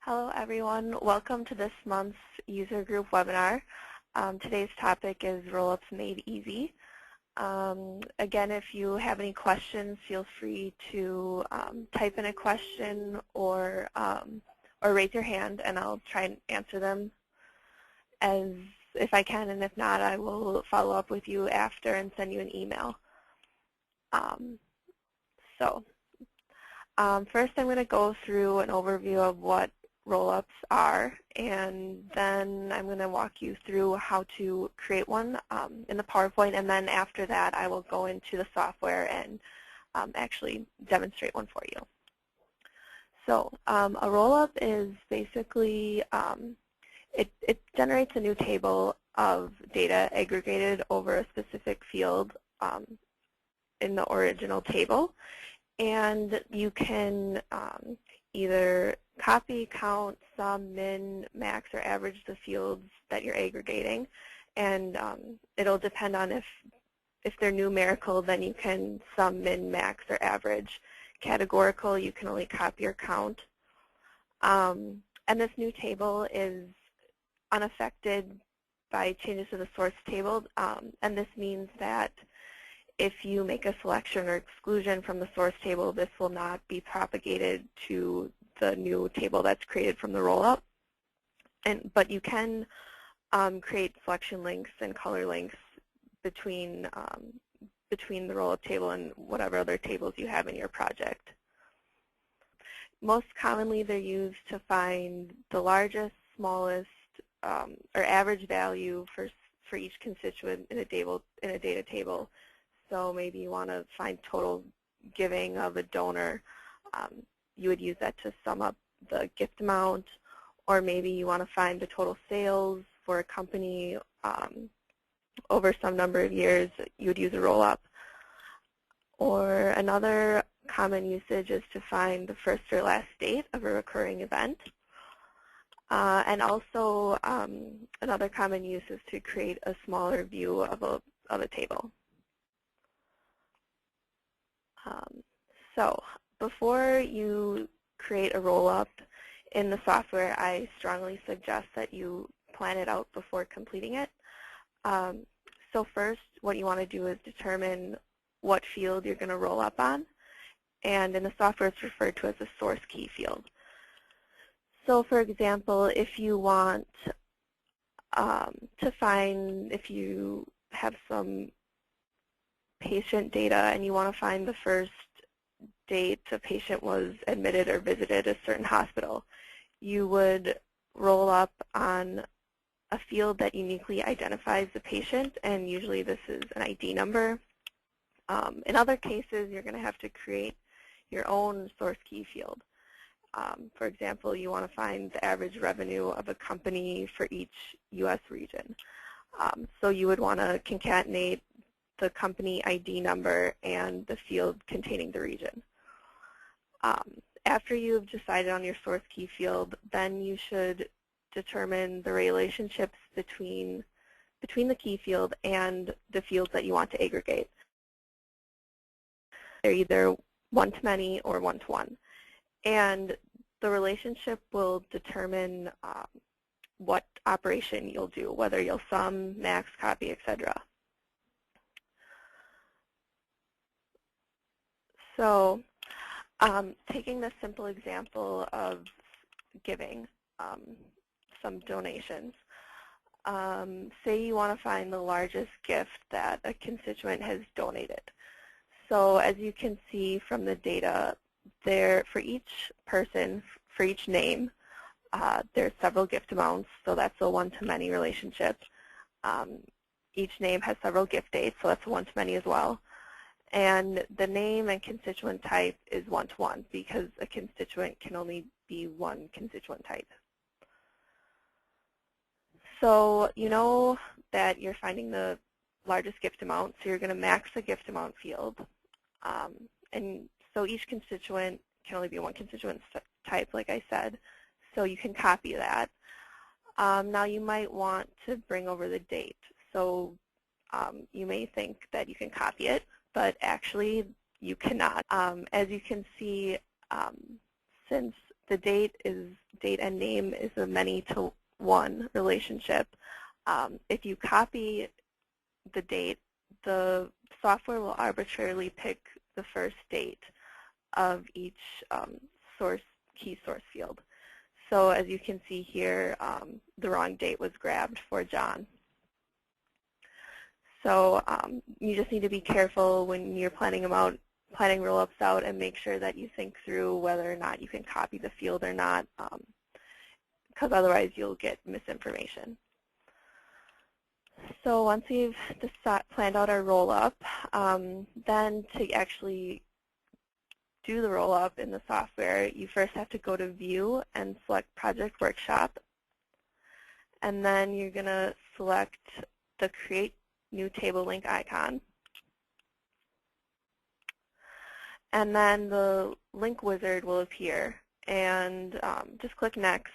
Hello everyone, welcome to this month's user group webinar. Today's topic is roll-ups made easy. Again, if you have any questions, feel free to type in a question or raise your hand and I'll try and answer them if I can, and if not, I will follow up with you after and send you an email. First I'm going to go through an overview of what roll-ups are, and then I'm going to walk you through how to create one in the PowerPoint, and then after that I will go into the software and actually demonstrate one for you. So a roll-up is basically, it generates a new table of data aggregated over a specific field in the original table, and you can either copy, count, sum, min, max, or average the fields that you're aggregating. And it'll depend on if they're numerical, then you can sum, min, max, or average. Categorical, you can only copy or count. And this new table is unaffected by changes to the source table. And this means that if you make a selection or exclusion from the source table, this will not be propagated to the new table that's created from the roll-up. But you can create selection links and color links between the roll-up table and whatever other tables you have in your project. Most commonly, they're used to find the largest, smallest, or average value for each constituent in a data table. So maybe you want to find total giving of a donor. You would use that to sum up the gift amount, or maybe you want to find the total sales for a company over some number of years. You would use a roll-up. Or another common usage is to find the first or last date of a recurring event. And also another common use is to create a smaller view of a table. So before you create a roll-up in the software, I strongly suggest that you plan it out before completing it. So first, what you want to do is determine what field you're going to roll up on. And in the software, it's referred to as a source key field. So for example, if you want to find, if you have some patient data and you want to find the first date a patient was admitted or visited a certain hospital, you would roll up on a field that uniquely identifies the patient, and usually this is an ID number. In other cases, you're going to have to create your own source key field. For example, you want to find the average revenue of a company for each U.S. region. So you would want to concatenate the company ID number and the field containing the region. After you've decided on your source key field, then you should determine the relationships between the key field and the fields that you want to aggregate. They're either one-to-many or one-to-one. And the relationship will determine what operation you'll do, whether you'll sum, max, copy, etc. So taking the simple example of giving some donations, say you want to find the largest gift that a constituent has donated. So as you can see from the data, for each person, for each name, there's several gift amounts, so that's a one-to-many relationship. Each name has several gift dates, so that's a one-to-many as well. And the name and constituent type is one-to-one because a constituent can only be one constituent type. So you know that you're finding the largest gift amount, so you're going to max the gift amount field. And so each constituent can only be one constituent type, like I said, so you can copy that. Now you might want to bring over the date. So you may think that you can copy it, but actually you cannot. As you can see, since the date is date and name is a many-to-one relationship. If you copy the date, the software will arbitrarily pick the first date of each key source field. So as you can see here, the wrong date was grabbed for John. So you just need to be careful when you're planning roll-ups out and make sure that you think through whether or not you can copy the field or not, because otherwise you'll get misinformation. So once we've planned out our roll-up, then to actually do the roll-up in the software, you first have to go to View and select Project Workshop. And then you're going to select the Create New Table Link icon. And then the link wizard will appear. And just click Next.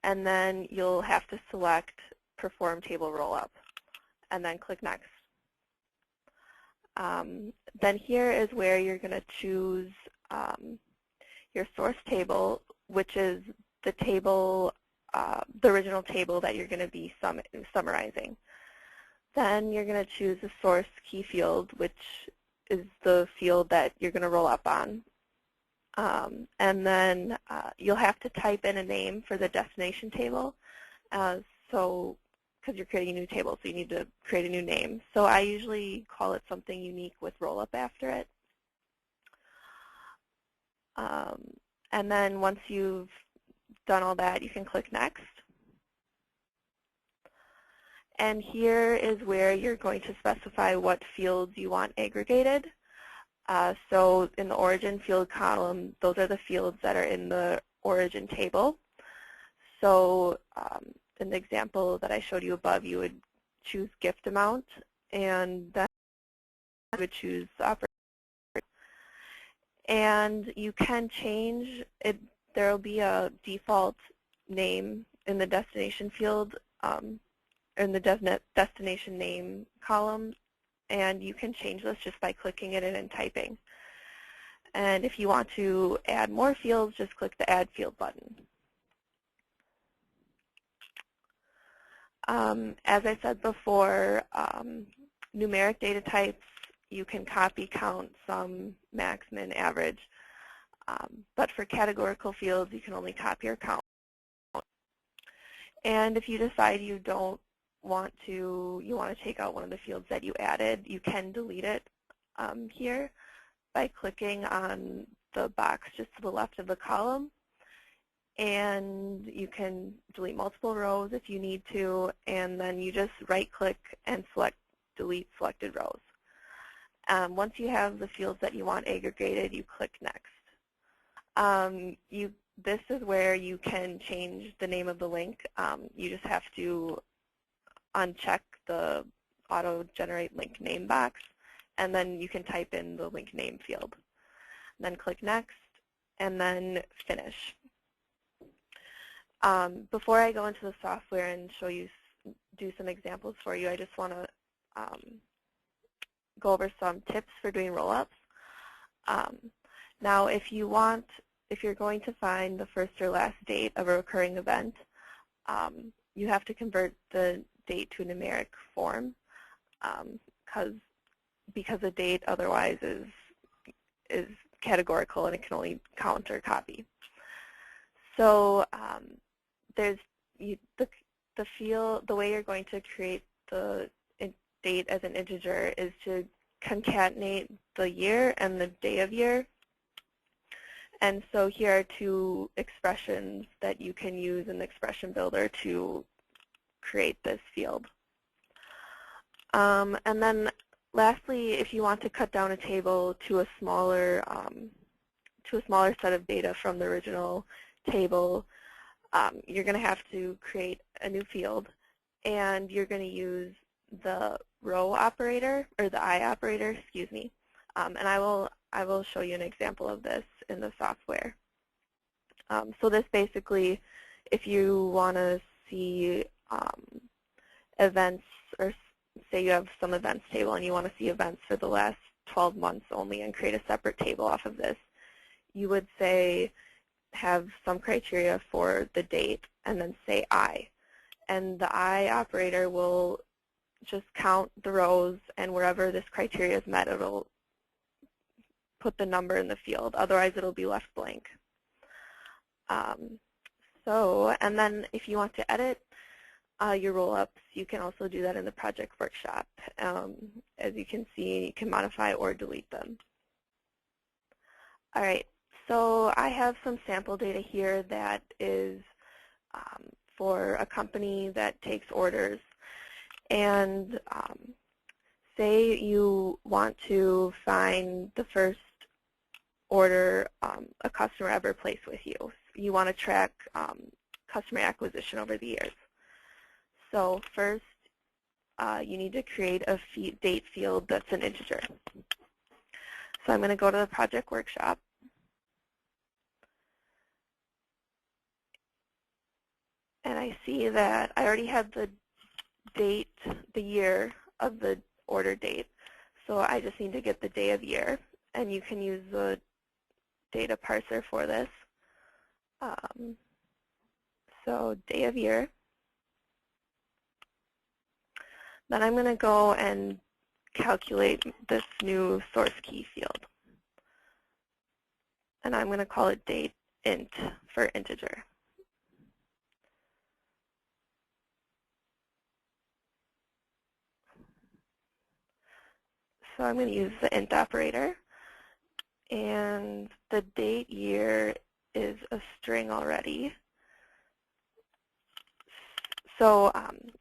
And then you'll have to select Perform Table Rollup. And then click Next. Then here is where you're going to choose your source table, which is the table, the original table that you're going to be summarizing. Then you're going to choose the source key field, which is the field that you're going to roll up on. And then you'll have to type in a name for the destination table. Because you're creating a new table, so you need to create a new name. So I usually call it something unique with roll-up after it. And then once you've done all that, you can click Next. And here is where you're going to specify what fields you want aggregated. So in the origin field column, those are the fields that are in the origin table. So in the example that I showed you above, you would choose gift amount, and then you would choose operator. And you can change it. There will be a default name in the destination field, in the destination name column, and you can change this just by clicking it in and typing. And if you want to add more fields, just click the Add Field button. As I said before, numeric data types, you can copy, count, sum, max, min, average. But for categorical fields, you can only copy or count. And if you decide you don't want to, you want to take out one of the fields that you added, you can delete it here by clicking on the box just to the left of the column. And you can delete multiple rows if you need to, and then you just right-click and select Delete Selected Rows. Once you have the fields that you want aggregated, you click Next. This is where you can change the name of the link. You just have to uncheck the Auto-Generate Link Name box, and then you can type in the link name field. Then click Next, and then Finish. Before I go into the software and do some examples for you, I just want to go over some tips for doing roll-ups. Now, if you're going to find the first or last date of a recurring event, you have to convert the date to a numeric form, because a date otherwise is categorical and it can only count or copy. So there's the way you're going to create the date as an integer is to concatenate the year and the day of year. And so here are two expressions that you can use in the expression builder to create this field. And then lastly, if you want to cut down a table to a smaller set of data from the original table, you're going to have to create a new field, and you're going to use the row operator, or the I operator, excuse me. And I will show you an example of this in the software. So this basically, if you want to see events, or say you have some events table and you want to see events for the last 12 months only and create a separate table off of this, you would say have some criteria for the date and then say I. And the I operator will just count the rows, and wherever this criteria is met, it'll put the number in the field. Otherwise, it'll be left blank. And then if you want to edit your roll-ups, you can also do that in the project workshop. As you can see, you can modify or delete them. All right, so I have some sample data here that is for a company that takes orders. And say you want to find the first order a customer ever placed with you. You want to track customer acquisition over the years. So first, you need to create a date field that's an integer. So I'm going to go to the project workshop. And I see that I already have the date, the year of the order date. So I just need to get the day of year. And you can use the data parser for this. So day of year. Then I'm going to go and calculate this new source key field. And I'm going to call it date int for integer. So I'm going to use the int operator. And the date year is a string already. So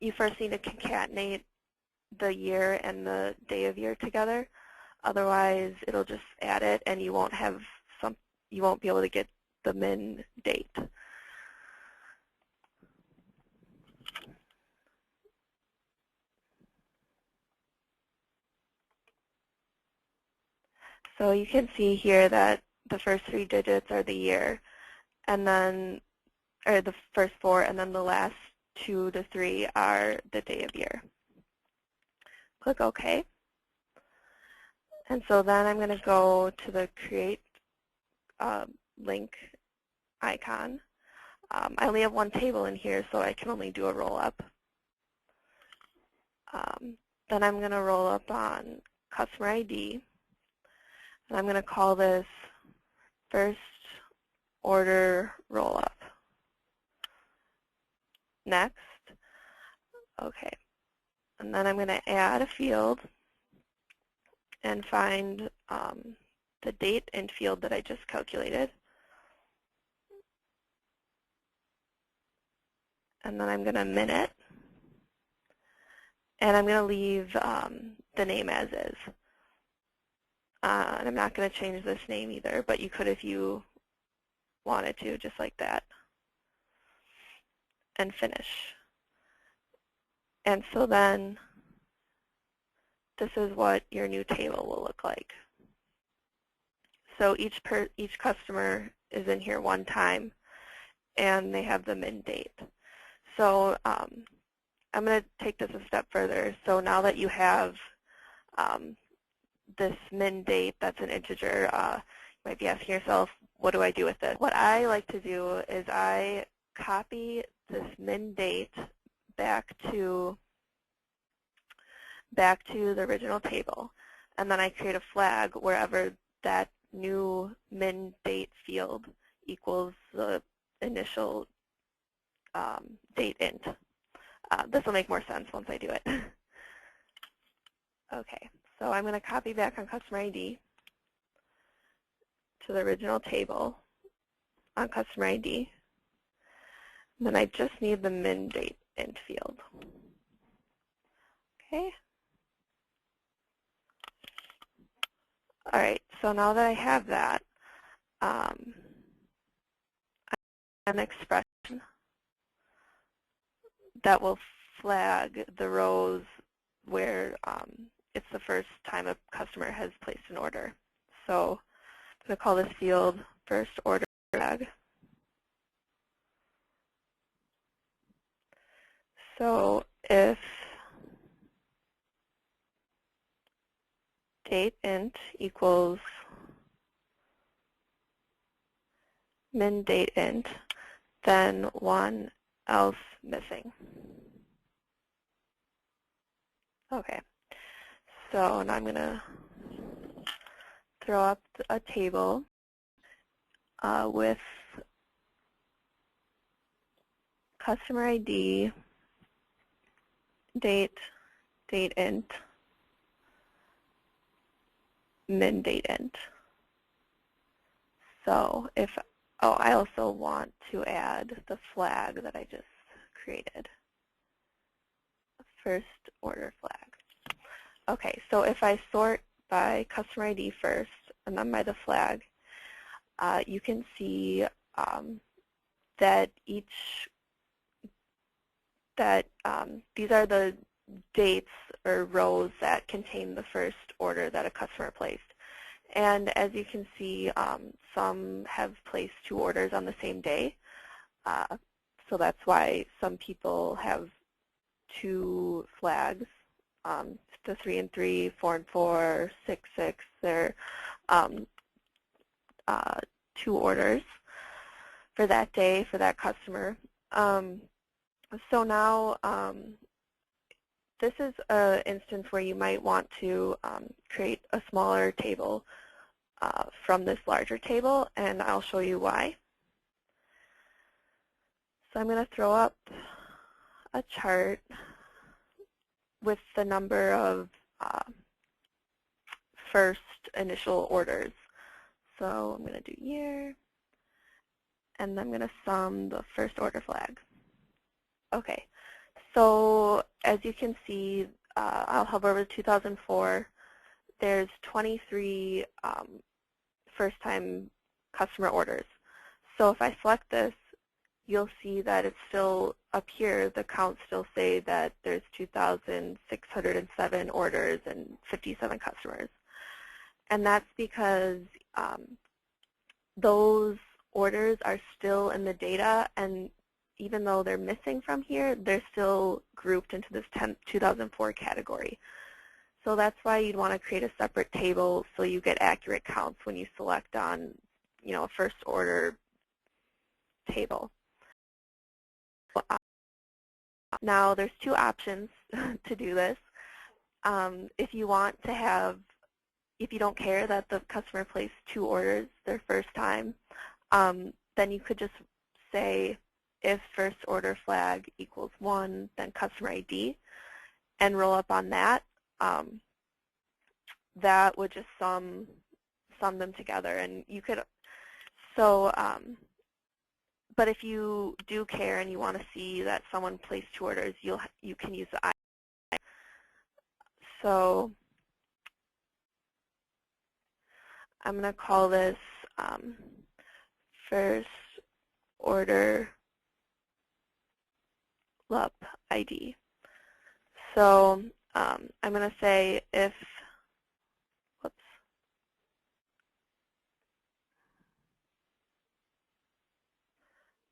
you first need to concatenate the year and the day of year together. Otherwise, it'll just add it, and you won't have you won't be able to get the min date. So you can see here that the first 3 digits are the year, and then, or the first 4, and then the last 2 to 3 are the day of year. Click OK. And so then I'm going to go to the create link icon. I only have one table in here, so I can only do a roll-up. Then I'm going to roll up on customer ID. And I'm going to call this first order roll-up. Next. Okay. And then I'm going to add a field and find the date int field that I just calculated. And then I'm going to min it. And I'm going to leave the name as is. And I'm not going to change this name either, but you could if you wanted to, just like that. And finish. And so then this is what your new table will look like. So each customer is in here one time, and they have the min date. So I'm going to take this a step further. So now that you have this min date that's an integer, you might be asking yourself, what do I do with it? What I like to do is I copy this min date back to the original table, and then I create a flag wherever that new min date field equals the initial date int. This will make more sense once I do it. Okay, so I'm going to copy back on customer ID to the original table on customer ID. And then I just need the min date int field. Okay. All right, so now that I have that, an expression that will flag the rows where it's the first time a customer has placed an order. So I'm going to call this field first order flag. So if date int equals min date int, then 1 else missing. Okay, so now I'm going to throw up a table with customer ID, date int, min date int. So if, oh, I also want to add the flag that I just created, first order flag. Okay, so if I sort by customer ID first and then by the flag, you can see that these are the dates or rows that contain the first order that a customer placed. And as you can see, some have placed 2 orders on the same day. So that's why some people have 2 flags, the 3 and 3, 4 and 4, 6, 6. They're 2 orders for that day for that customer. So now this is an instance where you might want to create a smaller table from this larger table, and I'll show you why. So I'm going to throw up a chart with the number of first initial orders. So I'm going to do year, and then I'm going to sum the first order flag. Okay, so as you can see, I'll hover over 2004. There's 23 first-time customer orders. So if I select this, you'll see that it's still up here. The counts still say that there's 2,607 orders and 57 customers. And that's because those orders are still in the data, and even though they're missing from here, they're still grouped into this 2004 category. So that's why you'd want to create a separate table so you get accurate counts when you select on, a first order table. Now there's 2 options to do this. If you want to have, if you don't care that the customer placed 2 orders their first time, then you could just say if first order flag equals 1, then customer ID, and roll up on that. That would just sum them together, and you could. So, but if you do care and you want to see that someone placed 2 orders, you can use the I. So I'm going to call this first order LUP ID. So I'm going to say if, whoops,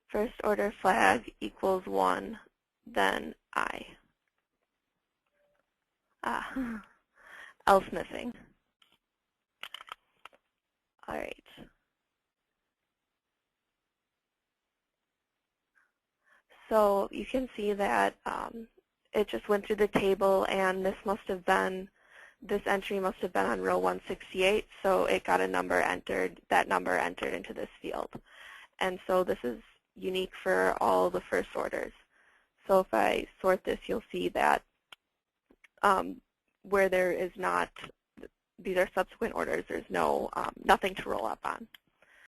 first order flag equals 1, then I. Else missing. All right. So you can see that it just went through the table, and this entry must have been on row 168, so it got a number entered, that number entered into this field. And so this is unique for all the first orders. So if I sort this, you'll see that where there is not, these are subsequent orders, there's no nothing to roll up on.